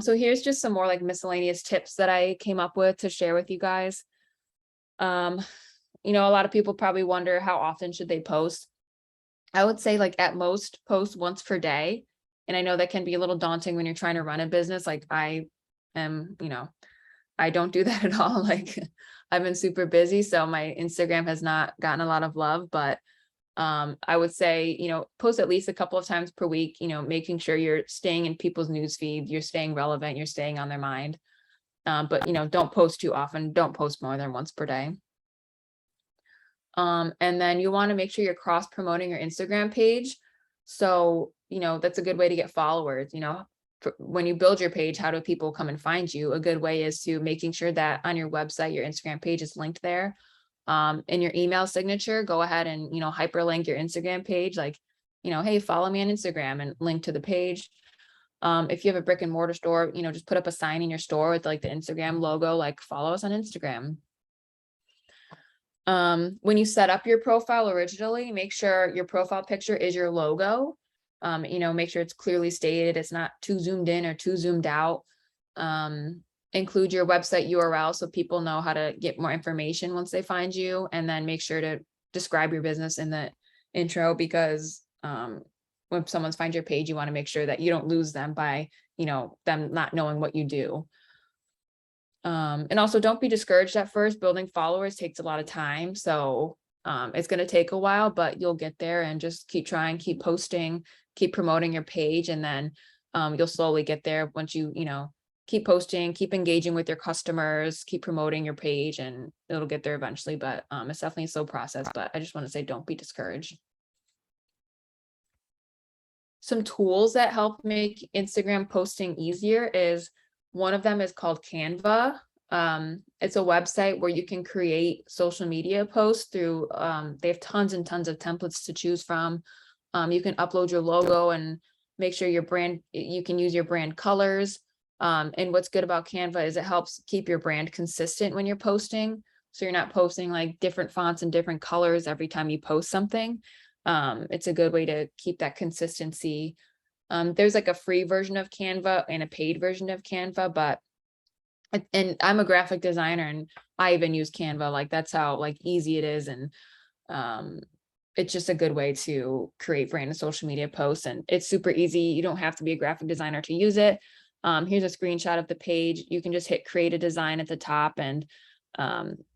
So here's just some more like miscellaneous tips that I came up with to share with you guys. A lot of people probably wonder how often should they post. I would say like at most post once per day. And I know that can be a little daunting when you're trying to run a business. Like I am, I don't do that at all. Like I've been super busy. So my Instagram has not gotten a lot of love, but I would say, post at least a couple of times per week, making sure you're staying in people's newsfeed, you're staying relevant, you're staying on their mind. But, don't post too often. Don't post more than once per day. And then you want to make sure you're cross promoting your Instagram page. So, that's a good way to get followers. when you build your page, how do people come and find you? A good way is to making sure that on your website, your Instagram page is linked there. In your email signature, go ahead and, hyperlink your Instagram page, like, hey, follow me on Instagram, and link to the page. If you have a brick and mortar store, just put up a sign in your store with like the Instagram logo, like follow us on Instagram. When you set up your profile originally, make sure your profile picture is your logo. Make sure it's clearly stated, it's not too zoomed in or too zoomed out. Include your website URL so people know how to get more information once they find you, and then make sure to describe your business in the intro, because when someone's find your page, you want to make sure that you don't lose them by, them not knowing what you do. And also don't be discouraged at first. Building followers takes a lot of time. So it's going to take a while, but you'll get there, and just keep trying, keep posting, keep promoting your page. And then you'll slowly get there once you, keep posting, keep engaging with your customers, keep promoting your page, and it'll get there eventually. But it's definitely a slow process, but I just want to say, don't be discouraged. Some tools that help make Instagram posting easier is, one of them is called Canva. It's a website where you can create social media posts through, they have tons and tons of templates to choose from. You can upload your logo and make sure your brand, you can use your brand colors. And what's good about Canva is it helps keep your brand consistent when you're posting. So you're not posting like different fonts and different colors every time you post something. It's a good way to keep that consistency. There's like a free version of Canva and a paid version of Canva, but, and I'm a graphic designer and I even use Canva, like that's how like easy it is. And it's just a good way to create brand and social media posts, and it's super easy. You don't have to be a graphic designer to use it. Here's a screenshot of the page. You can just hit create a design at the top, and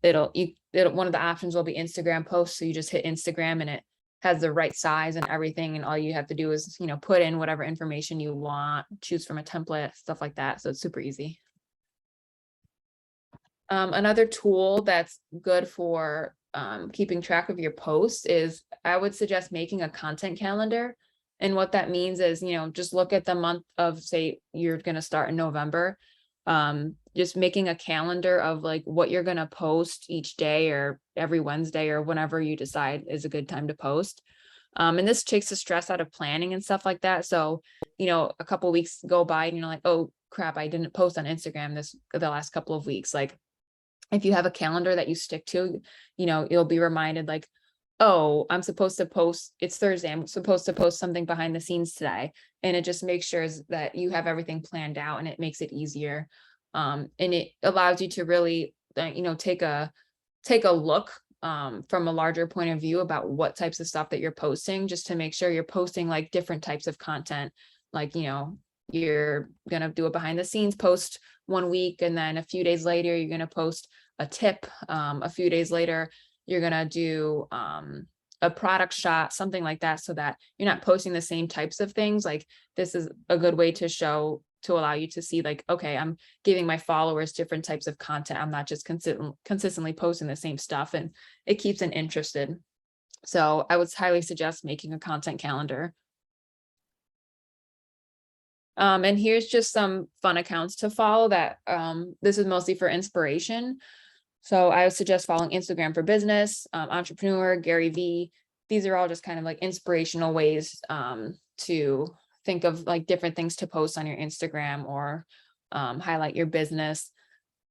it'll one of the options will be Instagram posts. So you just hit Instagram and it has the right size and everything. And all you have to do is, put in whatever information you want, choose from a template, stuff like that. So it's super easy. Another tool that's good for keeping track of your posts is, I would suggest making a content calendar. And what that means is, just look at the month of, say, you're going to start in November. Just making a calendar of like what you're going to post each day or every Wednesday or whenever you decide is a good time to post. And this takes the stress out of planning and stuff like that. So, a couple of weeks go by and you're like, oh crap, I didn't post on Instagram the last couple of weeks. Like, if you have a calendar that you stick to, you'll be reminded like, oh, I'm supposed to post, it's Thursday, I'm supposed to post something behind the scenes today. And it just makes sure that you have everything planned out, and it makes it easier. And it allows you to really, take a look from a larger point of view about what types of stuff that you're posting, just to make sure you're posting like different types of content. Like, you're going to do a behind the scenes post one week, and then a few days later, you're going to post a tip. A few days later, you're going to do a product shot, something like that, so that you're not posting the same types of things. Like, this is a good way to allow you to see like, okay, I'm giving my followers different types of content. I'm not just consistently posting the same stuff, and it keeps them interested. So I would highly suggest making a content calendar. And here's just some fun accounts to follow that this is mostly for inspiration. So I would suggest following Instagram for Business, Entrepreneur, Gary V. These are all just kind of like inspirational ways to think of like different things to post on your Instagram or highlight your business.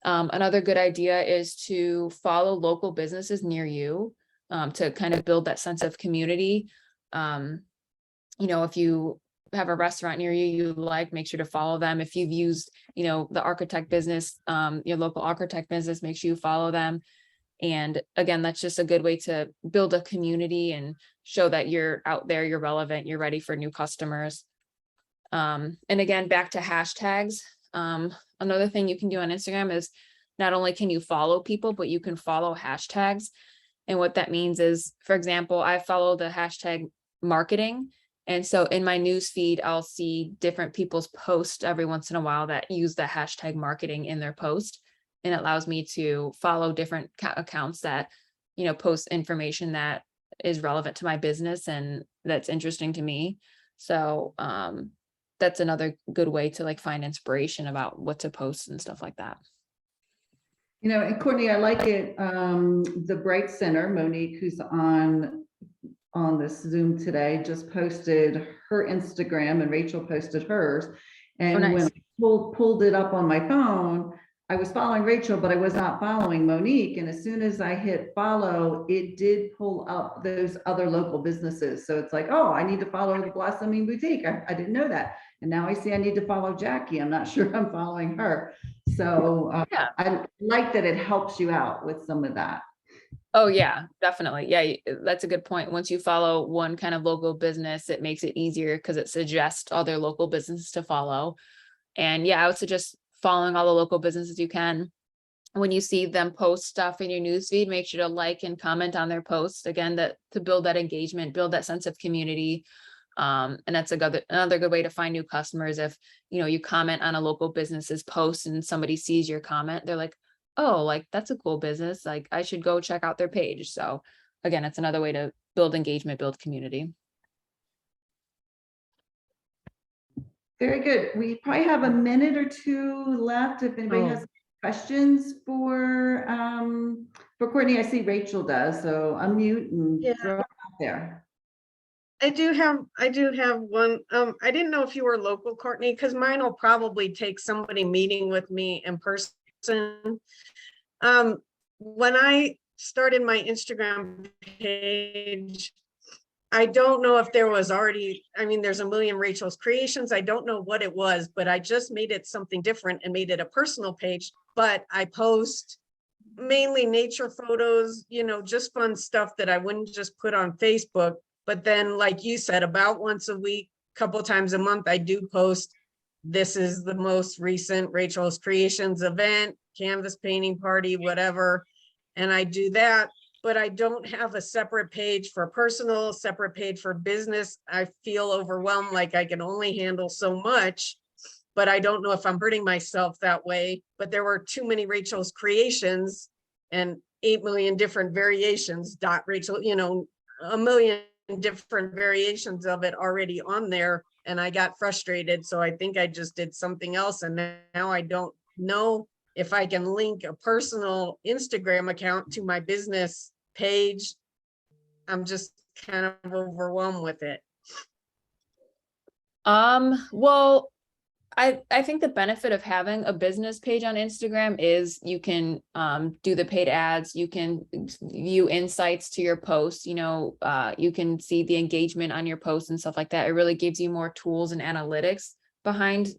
Another good idea is to follow local businesses near you to kind of build that sense of community. If you have a restaurant near you like, make sure to follow them. If you've used, the architect business, your local architect business, make sure you follow them. And again, that's just a good way to build a community and show that you're out there, you're relevant, you're ready for new customers. And again, back to hashtags. Another thing you can do on Instagram is not only can you follow people, but you can follow hashtags. And what that means is, for example, I follow the hashtag marketing. And so in my news feed, I'll see different people's posts every once in a while that use the hashtag marketing in their post. And it allows me to follow different accounts that, post information that is relevant to my business and that's interesting to me. So that's another good way to like find inspiration about what to post and stuff like that. You know, and Courtney, I like it. The Bright Center, Monique, who's on this Zoom today, just posted her Instagram and Rachel posted hers. And nice. when I pulled it up on my phone, I was following Rachel, but I was not following Monique. And as soon as I hit follow, it did pull up those other local businesses. So it's like, oh, I need to follow the Blossoming Boutique. I didn't know that. And now I see I need to follow Jackie. I'm not sure I'm following her. So Yeah. I like that it helps you out with some of that. Oh yeah, definitely. Yeah, that's a good point. Once you follow one kind of local business, it makes it easier because it suggests other local businesses to follow. And yeah, I would suggest following all the local businesses you can. When you see them post stuff in your newsfeed, make sure to like and comment on their posts. Again, that to build that engagement, build that sense of community. And that's another good way to find new customers. If you comment on a local business's post and somebody sees your comment, they're like, oh, like that's a cool business. Like I should go check out their page. So again, it's another way to build engagement, build community. Very good. We probably have a minute or two left. If anybody has questions for Courtney, I see Rachel does. So unmute and throw it out there. I do have one. I didn't know if you were local, Courtney, because mine will probably take somebody meeting with me in person. When I started my Instagram page, I don't know if there was already, there's a million Rachel's Creations. I don't know what it was, but I just made it something different and made it a personal page. But I post mainly nature photos, just fun stuff that I wouldn't just put on Facebook. But then, like you said, about once a week, couple times a month, I do post, this is the most recent Rachel's Creations event, canvas painting party, whatever. And I do that. But I don't have a separate page for personal, separate page for business. I feel overwhelmed, like I can only handle so much, but I don't know if I'm hurting myself that way. But there were too many Rachel's Creations and 8 million different variations, Rachel, a million different variations of it already on there. And I got frustrated. So I think I just did something else. And now I don't know if I can link a personal Instagram account to my business page. I'm just kind of overwhelmed with it. Well, I think the benefit of having a business page on Instagram is you can do the paid ads, you can view insights to your posts, you can see the engagement on your posts and stuff like that. It really gives you more tools and analytics behind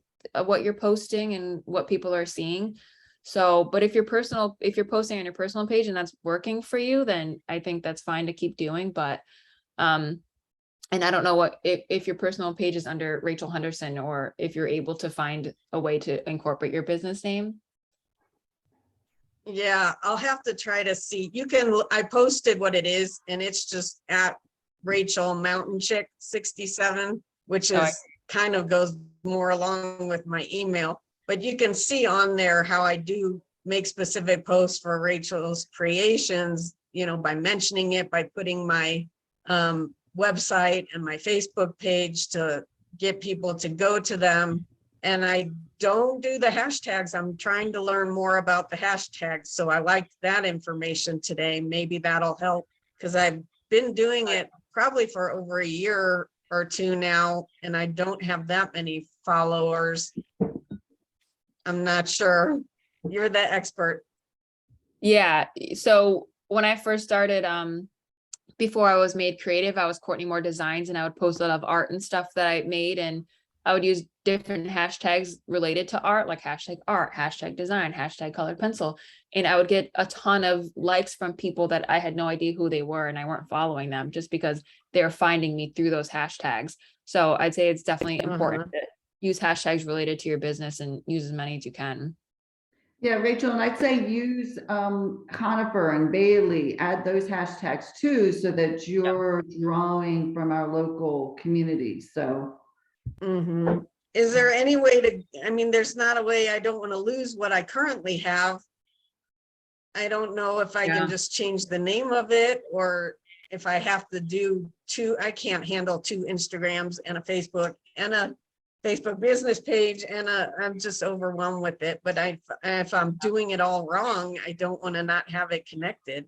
what you're posting and what people are seeing. So, but if you're posting on your personal page and that's working for you, then I think that's fine to keep doing. But and I don't know if your personal page is under Rachel Henderson or if you're able to find a way to incorporate your business name. Yeah, I'll have to try to see. I posted what it is, and it's just at Rachel Mountain Chick 67, which is kind of goes more along with my email. But you can see on there how I do make specific posts for Rachel's Creations, by mentioning it, by putting my website and my Facebook page to get people to go to them. And I don't do the hashtags. I'm trying to learn more about the hashtags. So I liked that information today. Maybe that'll help, because I've been doing it probably for over a year or two now, and I don't have that many followers. I'm not sure. You're the expert. Yeah. So when I first started, before I was made creative, I was Courtney Moore Designs, and I would post a lot of art and stuff that I made, and I would use different hashtags related to art, like hashtag art, hashtag design, hashtag colored pencil. And I would get a ton of likes from people that I had no idea who they were, and I weren't following them just because they're finding me through those hashtags. So I'd say it's definitely important to use hashtags related to your business and use as many as you can. Yeah, Rachel, and I'd say use Conifer and Bailey, add those hashtags too, so that you're drawing from our local community. So. Is there any way to, there's not a way, I don't want to lose what I currently have. I don't know if I can just change the name of it, or if I have to do I can't handle 2 Instagrams and a Facebook and a Facebook business page and I'm just overwhelmed with it. But if I'm doing it all wrong, I don't want to not have it connected.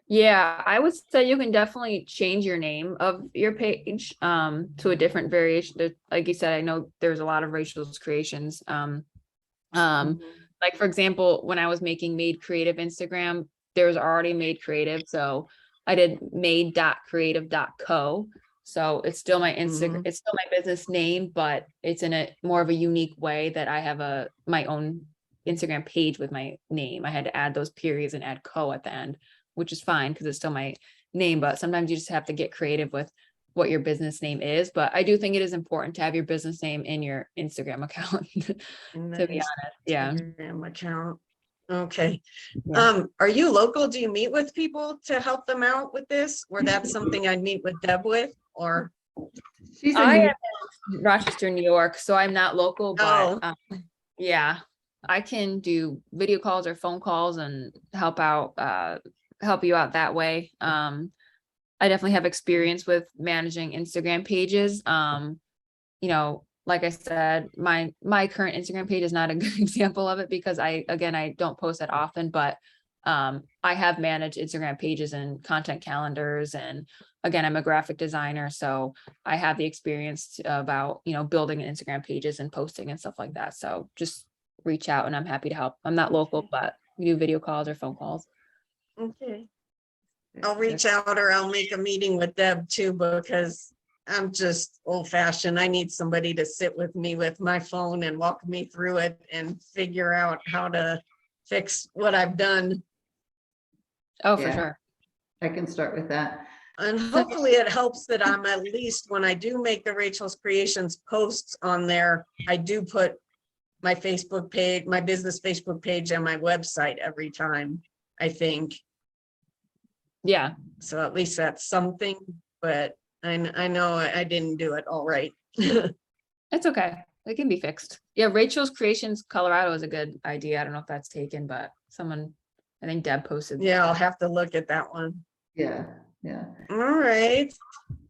Yeah, I would say you can definitely change your name of your page to a different variation. Like you said, I know there's a lot of Rachel's Creations. Like for example, when I was making Made Creative Instagram, there was already Made Creative. So I did made.creative.co. So it's still my Instagram, it's still my business name, but it's in a more of a unique way that I have my own Instagram page with my name. I had to add those periods and add co at the end, which is fine because it's still my name, but sometimes you just have to get creative with what your business name is. But I do think it is important to have your business name in your Instagram account, to be honest. Yeah. Instagram account. Okay. Yeah. Are you local? Do you meet with people to help them out with this? Or that's something I'd meet with Deb with, or? She's I in am in Rochester, New York, so I'm not local, but Oh. yeah, I can do video calls or phone calls and help you out that way. I definitely have experience with managing Instagram pages. You know, like I said, my current Instagram page is not a good example of it because I don't post that often, but I have managed Instagram pages and content calendars. And again, I'm a graphic designer, so I have the experience about, building Instagram pages and posting and stuff like that. So just reach out and I'm happy to help. I'm not local, but we do video calls or phone calls. Okay. I'll reach out or I'll make a meeting with Deb too, because I'm just old fashioned. I need somebody to sit with me with my phone and walk me through it and figure out how to fix what I've done. Oh, for Yeah. sure. I can start with that. And hopefully it helps that I'm at least, when I do make the Rachel's Creations posts on there, I do put my Facebook page, my business Facebook page and my website every time, I think. Yeah. So at least that's something, but I know I didn't do it all right. It's okay. It can be fixed. Yeah, Rachel's Creations Colorado is a good idea. I don't know if that's taken, but I think Deb posted. Yeah, I'll have to look at that one. Yeah, yeah. All right.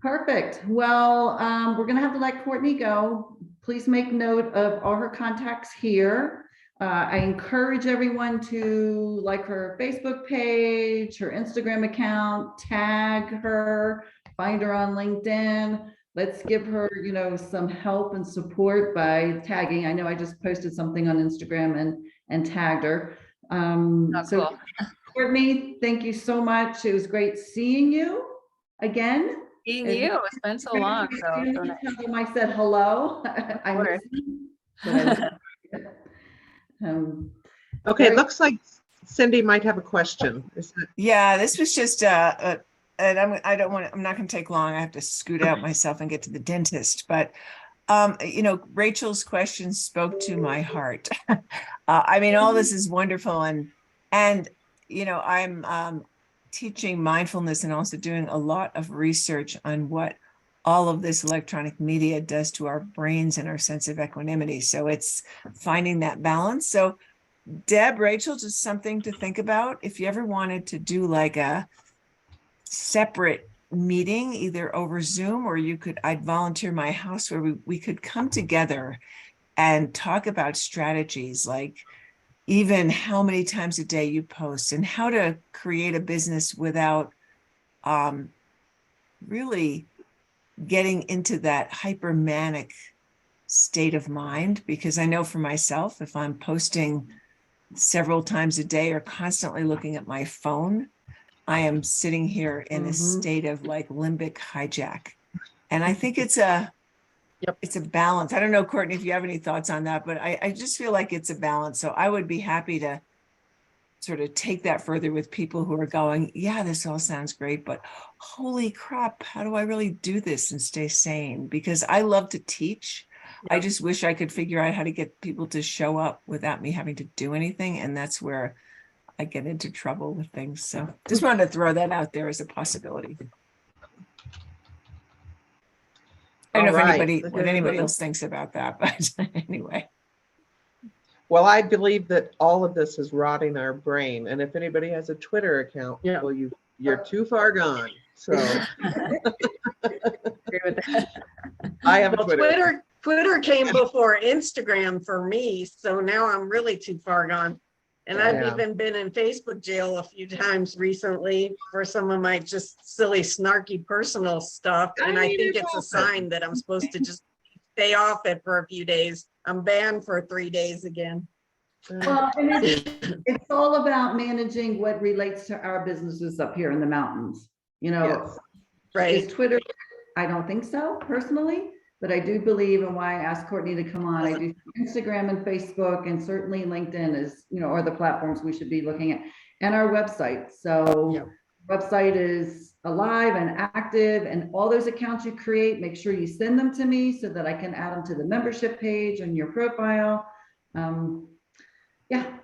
Perfect. Well, we're gonna have to let Courtney go. Please make note of all her contacts here. I encourage everyone to like her Facebook page, her Instagram account, tag her, find her on LinkedIn. Let's give her, some help and support by tagging. I know I just posted something on Instagram and tagged her. So Cool. Courtney, thank you so much. It was great seeing you again. Seeing you. It's been so long. So Tell them I said hello. I miss you, but Okay, it looks like Cindy might have a question. Yeah, this was just and I'm not going to take long. I have to scoot out myself and get to the dentist, but Rachel's question spoke to my heart. I mean, all this is wonderful, and I'm teaching mindfulness and also doing a lot of research on what all of this electronic media does to our brains and our sense of equanimity. So it's finding that balance. So Deb, Rachel, just something to think about. If you ever wanted to do like a separate meeting, either over Zoom, or I'd volunteer my house where we could come together and talk about strategies, like even how many times a day you post and how to create a business without really getting into that hypermanic state of mind. Because I know for myself, if I'm posting several times a day or constantly looking at my phone, I am sitting here in a state of like limbic hijack. And I think it's a balance. I don't know, Courtney, if you have any thoughts on that, but I just feel like it's a balance. So I would be happy to sort of take that further with people who are going, yeah, this all sounds great, but holy crap, how do I really do this and stay sane? Because I love to teach. I just wish I could figure out how to get people to show up without me having to do anything. And that's where I get into trouble with things. So just wanted to throw that out there as a possibility. I don't know what anybody else thinks about that, but anyway. Well, I believe that all of this is rotting our brain. And if anybody has a Twitter account, well, you're too far gone. So agree with that. I have a Twitter. Twitter came before Instagram for me, so now I'm really too far gone. And I've Yeah. even been in Facebook jail a few times recently for some of my just silly, snarky personal stuff. And I think it's a sign that I'm supposed to just stay off it for a few days. I'm banned for 3 days again. Well, and it's all about managing what relates to our businesses up here in the mountains. You know, Yes. Right. is Twitter? I don't think so personally, but I do believe, and why I asked Courtney to come on, I do Instagram and Facebook, and certainly LinkedIn is, you know, are the platforms we should be looking at, and our website. So website is alive and active, and all those accounts you create, make sure you send them to me so that I can add them to the membership page and your profile. Yeah,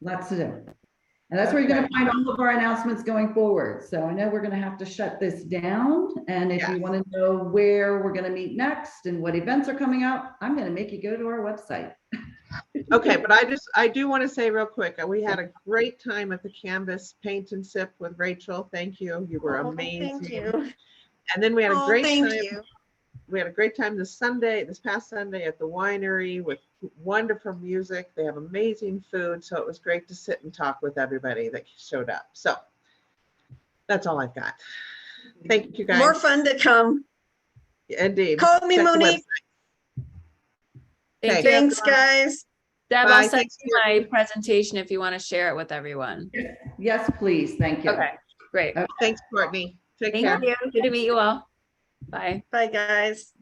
lots to do. And that's where you're going to find all of our announcements going forward. So I know we're going to have to shut this down. And if you want to know where we're going to meet next and what events are coming up, I'm going to make you go to our website. Okay, but I do want to say real quick, we had a great time at the Canvas Paint and Sip with Rachel. Thank you. You were amazing. Thank you. And then we had a great Thank time. you. We had a great time this past Sunday at the winery with wonderful music. They have amazing food. So it was great to sit and talk with everybody that showed up. So that's all I've got. Thank you guys. More fun to come. Indeed. Call me, Check the Monique. website. Thank Okay. you, Thanks, everyone. guys. Deb, Bye. I'll send Thanks, you my presentation if you want to share it with everyone. Yes, please. Thank you. Okay, great. Thanks, Courtney. Take Thank care. you. Good to meet you all. Bye. Bye, guys.